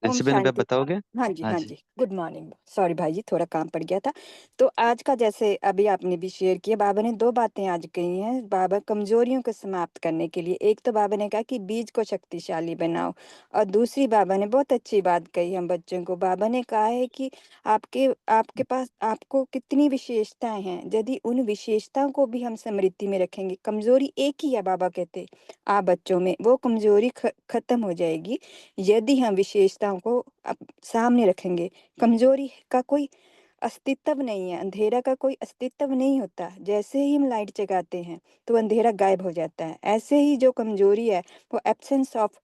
ओम प्रिंसिपल ने आप शांति। बताओगे? हाँ जी, हाँ हाँ जी। जी, गुड मॉर्निंग। सॉरी भाई जी, थोड़ा काम पड़ गया था। तो आज का जैसे अभी आपने भी शेयर किया, बाबा ने दो बातें आज कही हैं बाबा कमजोरियों को समाप्त करने के लिए। एक तो बाबा ने कहा कि बीज को शक्तिशाली बनाओ, और दूसरी बाबा ने बहुत अच्छी बात कही हम बच्चों को। बाबा ने कहा है कि आपके आपके पास आपको कितनी विशेषताएं हैं, यदि उन विशेषताओं को भी हम स्मृति में रखेंगे। कमजोरी एक ही है बाबा कहते आप बच्चों में, वो कमजोरी खत्म हो जाएगी यदि हम विशेषताओं को सामने रखेंगे। कमजोरी का कोई अस्तित्व नहीं है, अंधेरा का कोई अस्तित्व नहीं होता। जैसे ही हम लाइट जगाते हैं तो अंधेरा गायब हो जाता है, ऐसे ही जो कमजोरी है वो एब्सेंस ऑफ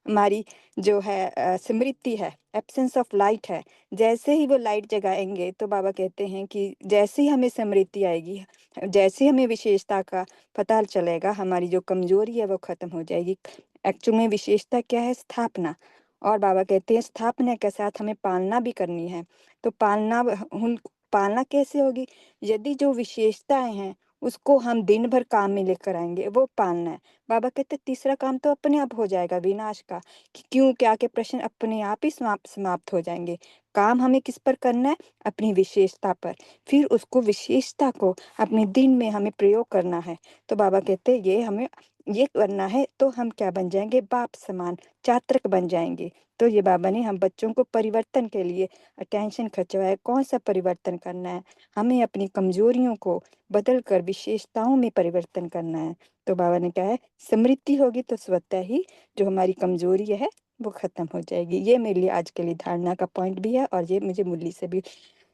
हमारी जो है स्मृति है, एब्सेंस ऑफ लाइट है। जैसे ही वो लाइट जगाएंगे तो बाबा कहते हैं कि जैसे ही हमें स्मृति आएगी, जैसे ही हमें विशेषता का पता चलेगा, हमारी जो कमजोरी है वो खत्म हो जाएगी। एक्चुअल में विशेषता क्या है? स्थापना। और बाबा कहते हैं स्थापना के साथ हमें पालना भी करनी है। तो पालना कैसे होगी? यदि जो विशेषताएं हैं उसको हम दिन भर काम में लेकर आएंगे, वो पालना है। बाबा कहते हैं तीसरा काम तो अपने आप हो जाएगा विनाश का, कि क्यों क्या के प्रश्न अपने आप ही समाप्त हो जाएंगे। काम हमें किस पर करना है? अपनी विशेषता पर। फिर उसको विशेषता को अपने दिन में हमें प्रयोग करना है। तो बाबा कहते हैं ये करना है तो हम क्या बन जाएंगे? बाप समान चात्रक बन जाएंगे। तो ये बाबा ने हम बच्चों को परिवर्तन के लिए अटेंशन खिंचवाया। कौन सा परिवर्तन करना है? हमें अपनी कमजोरियों को बदल कर विशेषताओं में परिवर्तन करना है। तो बाबा ने कहा है स्मृति होगी तो स्वतः ही जो हमारी कमजोरी है वो खत्म हो जाएगी। ये मेरे लिए आज के लिए धारणा का पॉइंट भी है, और ये मुझे मुरली से भी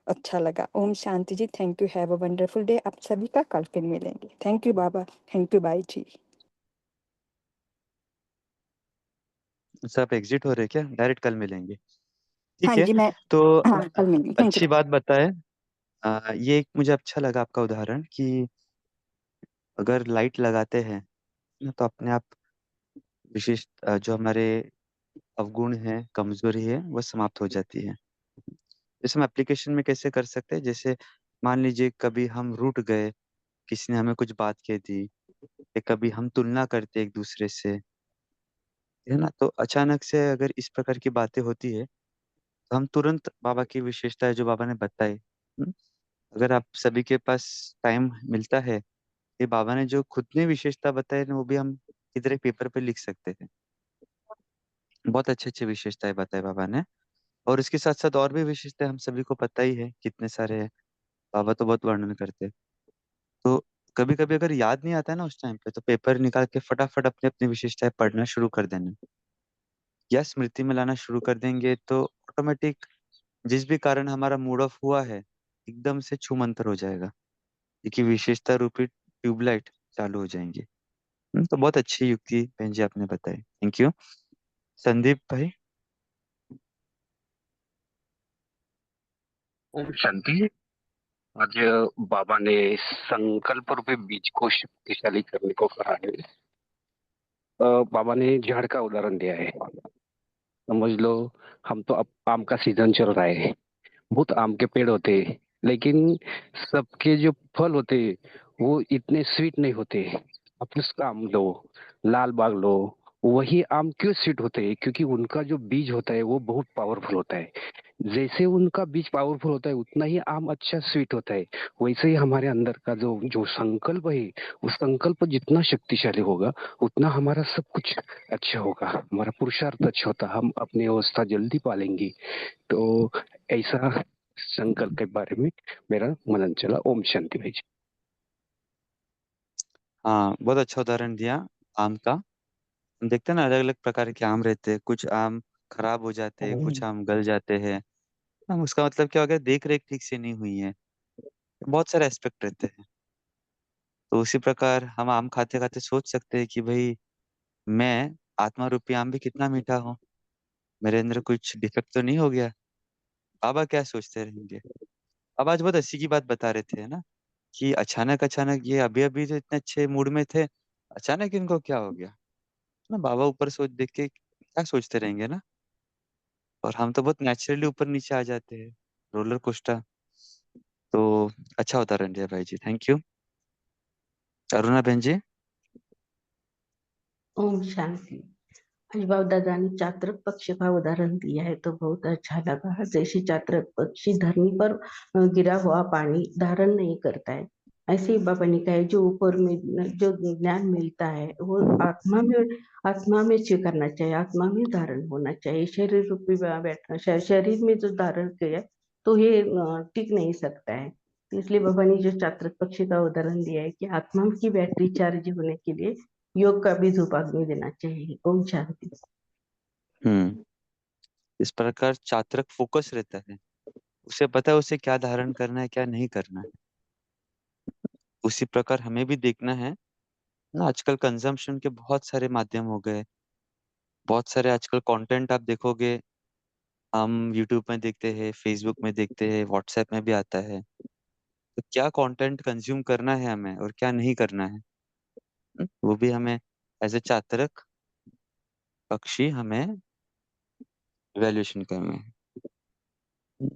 अच्छा लगा। ओम शांति जी, thank you, have a wonderful day. आप सभी का कल फिर मिलेंगे। थैंक यू बाबा, थैंक यू बाई जी। सब एग्जिट हो रहे हैं क्या? डायरेक्ट कल मिलेंगे? हाँ ठीक है। जी, मैं तो हाँ कल मिलेंगे। थैंक अच्छी यू। बात बताए। ये एक मुझे अच्छा लगा आपका उदाहरण कि अगर लाइट लगाते हैं ना, तो अपने आप विशेष जो हमारे अवगुण है, कमजोरी है, वो समाप्त हो जाती है। जैसे हम एप्लीकेशन में कैसे कर सकते हैं? जैसे मान लीजिए कभी हम रूठ गए, किसी ने हमें कुछ बात कह दी, या कभी हम तुलना करते एक दूसरे से, है ना, तो अचानक से अगर इस प्रकार की बातें होती है तो हम तुरंत बाबा की विशेषता है जो बाबा ने बताई। अगर आप सभी के पास टाइम मिलता है, ये बाबा ने जो खुद ने विशेषता बताई ना, वो भी हम इधर एक पेपर पे लिख सकते हैं। बहुत अच्छे अच्छे विशेषताएं बताए बाबा ने। और इसके साथ साथ और भी विशेषताएं हम सभी को पता ही है कितने सारे हैं। बाबा तो बहुत वर्णन करते हैं। तो कभी कभी अगर याद नहीं आता है ना उस टाइम पे, तो पेपर निकाल के फटाफट अपनी अपनी विशेषताएं पढ़ना शुरू कर देना, या स्मृति में लाना शुरू कर देंगे, तो ऑटोमेटिक जिस भी कारण हमारा मूड ऑफ हुआ है, एकदम से छूमंतर हो जाएगा, क्योंकि विशेषता रूपी ट्यूबलाइट चालू हो जाएंगी। तो बहुत अच्छी युक्ति बहन जी आपने बताई, थैंक यू। संदीप भाई। ओम शांति। आज बाबा ने संकल्प रूपी बीज को शक्तिशाली करने को कहा है। बाबा ने झाड़ का उदाहरण दिया है। समझ लो, हम तो अब आम का सीजन चल रहा है, बहुत आम के पेड़ होते हैं, लेकिन सबके जो फल होते हैं वो इतने स्वीट नहीं होते। आप उसका आम लो, लाल बाग लो, वही आम क्यों स्वीट होते हैं? क्योंकि उनका जो बीज होता है वो बहुत पावरफुल होता है। जैसे उनका बीज पावरफुल होता है उतना ही आम अच्छा स्वीट होता है। वैसे ही हमारे अंदर का जो जो संकल्प है, वो संकल्प जितना शक्तिशाली होगा उतना हमारा सब कुछ अच्छा होगा, हमारा पुरुषार्थ अच्छा होता, हम अपनी अवस्था जल्दी पालेंगे। तो ऐसा संकल्प के बारे में मेरा मनन चला। ओम शांति भाई जी। हाँ, बहुत अच्छा उदाहरण दिया आम का। हम देखते हैं ना, अलग अलग प्रकार के आम रहते हैं, कुछ आम खराब हो जाते हैं, कुछ आम गल जाते हैं। हम उसका मतलब क्या हो गया, देख रेख ठीक से नहीं हुई है। बहुत सारे एस्पेक्ट रहते हैं। तो उसी प्रकार हम आम खाते खाते सोच सकते हैं कि भाई, मैं आत्मा रूपी आम भी कितना मीठा हूँ, मेरे अंदर कुछ डिफेक्ट तो नहीं हो गया। बाबा क्या सोचते रहेंगे? अब आज बहुत हंसी की बात बता रहे थे ना, कि अचानक अचानक ये अभी अभी तो इतने अच्छे मूड में थे, अचानक इनको क्या हो गया ना। बाबा ऊपर सोच देख के क्या सोचते रहेंगे ना। और हम तो बहुत नेचुरली ऊपर नीचे आ जाते हैं, रोलर कोस्टर। तो अच्छा उदाहरण दिया भाई जी, थैंक यू। अरुणा बहन जी। ओम शांति। आज बाबा दादा ने चातक पक्षी का उदाहरण दिया है तो बहुत अच्छा लगा। जैसे चातक पक्षी धरनी पर गिरा हुआ पानी धारण नहीं करता है, ऐसे ही बाबा ने कहा है जो ऊपर में जो ज्ञान मिलता है वो आत्मा में स्वीकारना चाहिए, आत्मा में धारण होना चाहिए। शरीर रूपी बैठना, शरीर में जो धारण किया तो ये टिक नहीं सकता है। तो इसलिए बाबा ने जो चातक पक्षी का उदाहरण दिया है कि आत्मा की बैटरी चार्ज होने के लिए योग का भी धूपाग्नि देना चाहिए। ओम शांति। हम्म। इस प्रकार चात्रक फोकस रहता है, उसे पता है उसे क्या धारण करना है, क्या नहीं करना है। उसी प्रकार हमें भी देखना है ना। आजकल कंजम्पशन के बहुत सारे माध्यम हो गए, बहुत सारे आजकल कंटेंट आप देखोगे। हम यूट्यूब में देखते हैं, फेसबुक में देखते हैं, व्हाट्सएप में भी आता है। तो क्या कंटेंट कंज्यूम करना है हमें और क्या नहीं करना है, वो भी हमें एज ए चात्रक पक्षी हमें इवेल्युएशन करना है।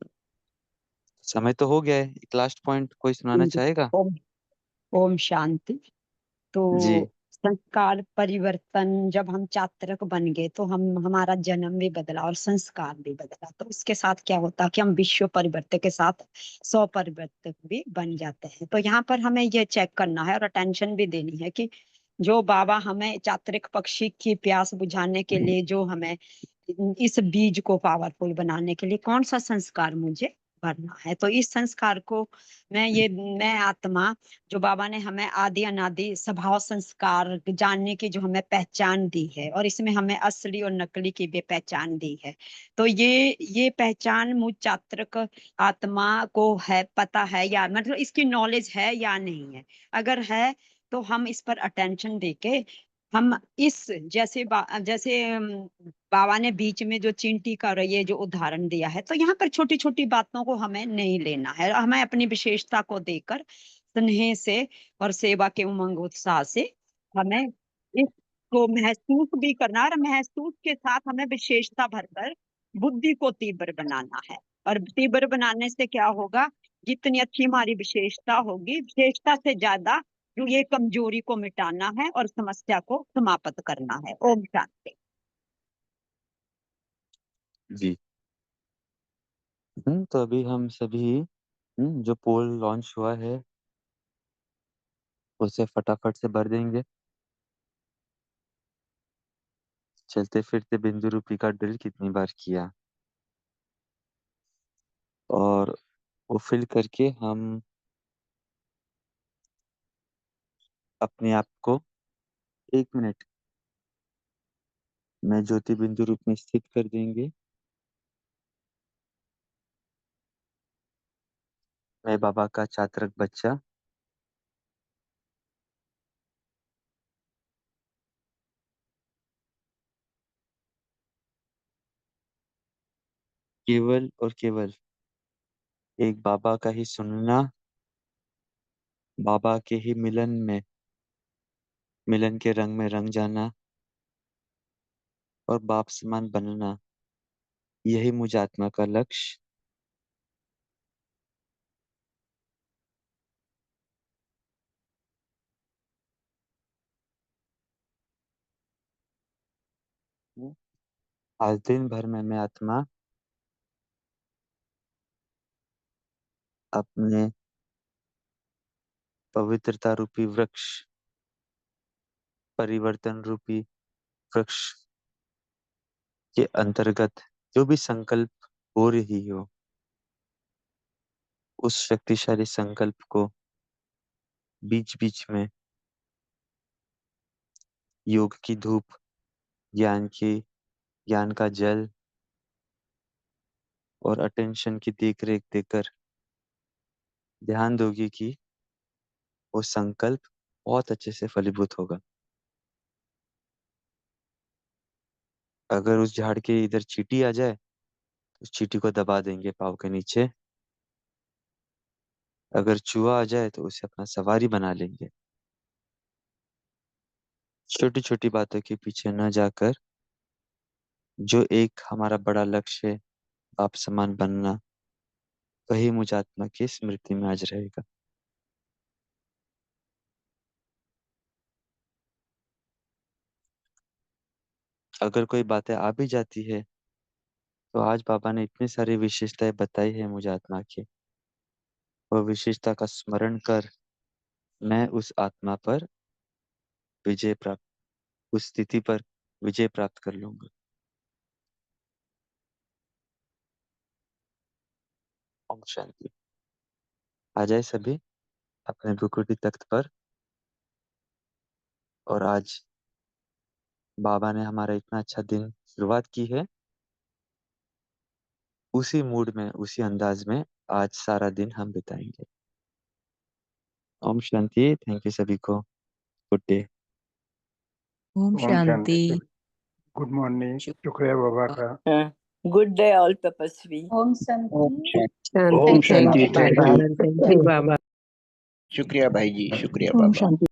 समय तो हो गया है, एक लास्ट पॉइंट कोई सुनाना चाहेगा? ओम ओम शांति। जी। तो संस्कार परिवर्तन, जब हम चात्रक बन गए तो हम हमारा जन्म भी बदला और संस्कार भी बदला। तो उसके साथ क्या होता कि हम विश्व परिवर्तन के साथ 100 परिवर्तक भी बन जाते हैं। तो यहाँ पर हमें ये चेक करना है और अटेंशन भी देनी है कि जो बाबा हमें चात्रिक पक्षी की प्यास बुझाने के लिए, जो हमें इस बीज को पावरफुल बनाने के लिए कौन सा संस्कार मुझे भरना है। तो इस संस्कार को मैं आत्मा, जो बाबा ने हमें आदि अनादि स्वभाव संस्कार जानने की जो हमें पहचान दी है, और इसमें हमें असली और नकली की भी पहचान दी है। तो ये पहचान मुझ चात्रक आत्मा को है, पता है या मतलब इसकी नॉलेज है या नहीं है। अगर है तो हम इस पर अटेंशन देके हम इस जैसे बाबा ने बीच में जो चींटी का ये जो उदाहरण दिया है, तो यहाँ पर छोटी छोटी बातों को हमें नहीं लेना है। हमें अपनी विशेषता को देकर स्नेह से और सेवा के उमंग उत्साह से हमें इसको महसूस भी करना है, और महसूस के साथ हमें विशेषता भरकर बुद्धि को तीव्र बनाना है। और तीव्र बनाने से क्या होगा, जितनी अच्छी हमारी विशेषता होगी, विशेषता से ज्यादा जो ये कमजोरी को मिटाना है और समस्या को समाप्त करना है। ओम शांति। जी। तो अभी हम सभी जो पोल लॉन्च हुआ है उसे फटाफट से भर देंगे। चलते फिरते बिंदु रूपी का ड्रिल कितनी बार किया, और वो फिल करके हम अपने आप को 1 मिनट में ज्योति बिंदु रूप में स्थित कर देंगे। मैं बाबा का चातरक बच्चा केवल और केवल एक बाबा का ही सुनना, बाबा के ही मिलन के रंग में रंग जाना और बाप समान बनना, यही मुझ आत्मा का लक्ष्य। आज दिन भर में मैं आत्मा अपने पवित्रता रूपी वृक्ष, परिवर्तन रूपी वृक्ष के अंतर्गत जो भी संकल्प हो रही हो, उस शक्तिशाली संकल्प को बीच बीच में योग की धूप, ज्ञान का जल और अटेंशन की देखरेख देकर ध्यान दोगे कि वो संकल्प बहुत अच्छे से फलीभूत होगा। अगर उस झाड़ के इधर चींटी आ जाए, उस चींटी को दबा देंगे पाँव के नीचे। अगर चूहा आ जाए तो उसे अपना सवारी बना लेंगे। छोटी छोटी बातों के पीछे न जाकर जो एक हमारा बड़ा लक्ष्य है, बाप समान बनना, वही मुझ आत्मा की स्मृति में आज रहेगा। अगर कोई बातें आ भी जाती है तो आज बाबा ने इतनी सारी विशेषताएं बताई है मुझ आत्मा की, वो विशेषता का स्मरण कर मैं उस आत्मा पर विजय प्राप्त उस स्थिति पर विजय प्राप्त कर लूंगा। ओम शांति। आ जाए सभी अपने भ्रुकुटी तख्त पर। और आज बाबा ने हमारा इतना अच्छा दिन शुरुआत की है, उसी मूड में, उसी अंदाज में आज सारा दिन हम बिताएंगे। ओम शांति। थैंक यू सभी को। Good day. ओम शांति। Good morning. शुक्र- शुक्रिया बाबा का। Good day, all Tapasvi. ओम शांति। शांति Thank you, thank you Baba. बाबा, थैंक यू बाबा। शुक्रिया भाई जी, शुक्रिया ओम बाबा। शांति।